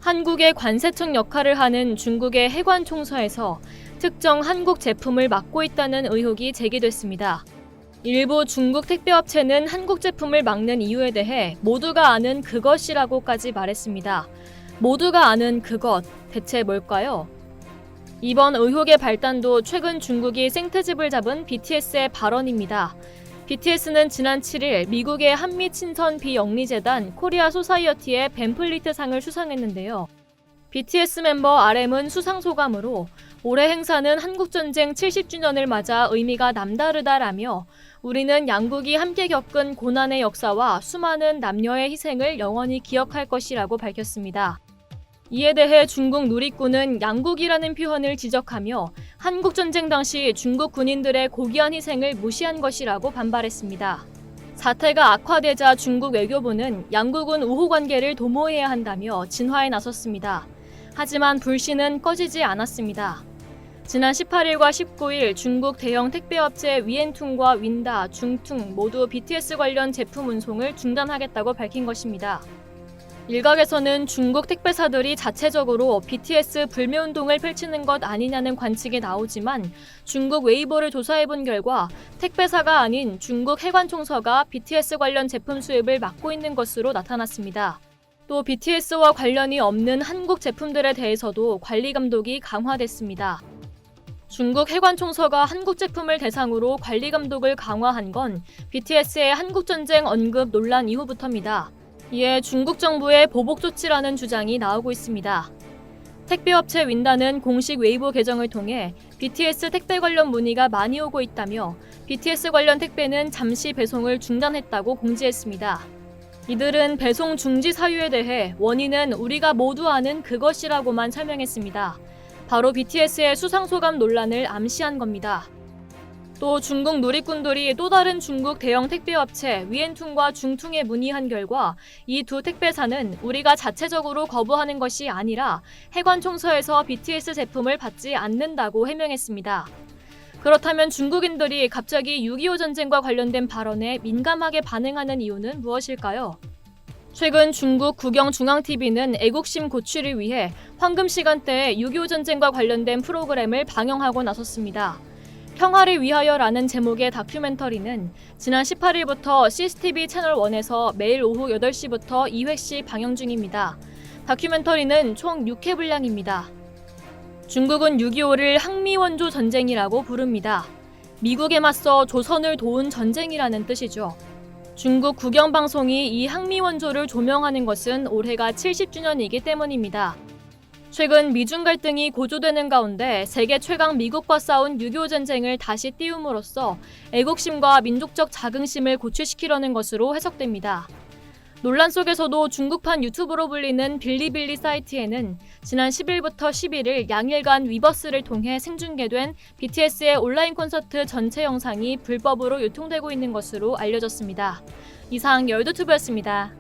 한국의 관세청 역할을 하는 중국의 해관총서에서 특정 한국 제품을 막고 있다는 의혹이 제기됐습니다. 일부 중국 택배업체는 한국 제품을 막는 이유에 대해 모두가 아는 그것이라고까지 말했습니다. 모두가 아는 그것, 대체 뭘까요? 이번 의혹의 발단도 최근 중국이 생트집을 잡은 BTS의 발언입니다. BTS는 지난 7일 미국의 한미 친선 비영리재단 코리아 소사이어티의 벤플리트 상을 수상했는데요. BTS 멤버 RM은 수상 소감으로 올해 행사는 한국전쟁 70주년을 맞아 의미가 남다르다라며 우리는 양국이 함께 겪은 고난의 역사와 수많은 남녀의 희생을 영원히 기억할 것이라고 밝혔습니다. 이에 대해 중국 누리꾼은 양국이라는 표현을 지적하며 한국전쟁 당시 중국 군인들의 고귀한 희생을 무시한 것이라고 반발했습니다. 사태가 악화되자 중국 외교부는 양국은 우호관계를 도모해야 한다며 진화에 나섰습니다. 하지만 불씨는 꺼지지 않았습니다. 지난 18일과 19일 중국 대형 택배업체 위엔퉁과 윈다, 중퉁 모두 BTS 관련 제품 운송을 중단하겠다고 밝힌 것입니다. 일각에서는 중국 택배사들이 자체적으로 BTS 불매운동을 펼치는 것 아니냐는 관측이 나오지만 중국 웨이보를 조사해본 결과 택배사가 아닌 중국 해관총서가 BTS 관련 제품 수입을 막고 있는 것으로 나타났습니다. 또 BTS와 관련이 없는 한국 제품들에 대해서도 관리 감독이 강화됐습니다. 중국 해관총서가 한국 제품을 대상으로 관리 감독을 강화한 건 BTS의 한국전쟁 언급 논란 이후부터입니다. 이에 중국 정부의 보복 조치라는 주장이 나오고 있습니다. 택배업체 윈다는 공식 웨이보 계정을 통해 BTS 택배 관련 문의가 많이 오고 있다며 BTS 관련 택배는 잠시 배송을 중단했다고 공지했습니다. 이들은 배송 중지 사유에 대해 원인은 우리가 모두 아는 그것이라고만 설명했습니다. 바로 BTS의 수상소감 논란을 암시한 겁니다. 또 중국 누리꾼들이 또 다른 중국 대형 택배업체 위엔퉁과 중퉁에 문의한 결과 이 두 택배사는 우리가 자체적으로 거부하는 것이 아니라 해관총서에서 BTS 제품을 받지 않는다고 해명했습니다. 그렇다면 중국인들이 갑자기 6.25 전쟁과 관련된 발언에 민감하게 반응하는 이유는 무엇일까요? 최근 중국 국영중앙TV는 애국심 고취를 위해 황금 시간대에 6.25 전쟁과 관련된 프로그램을 방영하고 나섰습니다. 평화를 위하여라는 제목의 다큐멘터리는 지난 18일부터 CCTV 채널1에서 매일 오후 8시부터 2회씩 방영 중입니다. 다큐멘터리는 총 6회 분량입니다. 중국은 6.25를 항미원조 전쟁이라고 부릅니다. 미국에 맞서 조선을 도운 전쟁이라는 뜻이죠. 중국 국영방송이 이 항미원조를 조명하는 것은 올해가 70주년이기 때문입니다. 최근 미중 갈등이 고조되는 가운데 세계 최강 미국과 싸운 6.25 전쟁을 다시 띄움으로써 애국심과 민족적 자긍심을 고취시키려는 것으로 해석됩니다. 논란 속에서도 중국판 유튜브로 불리는 빌리빌리 사이트에는 지난 10일부터 11일 양일간 위버스를 통해 생중계된 BTS의 온라인 콘서트 전체 영상이 불법으로 유통되고 있는 것으로 알려졌습니다. 이상 열두튜브였습니다.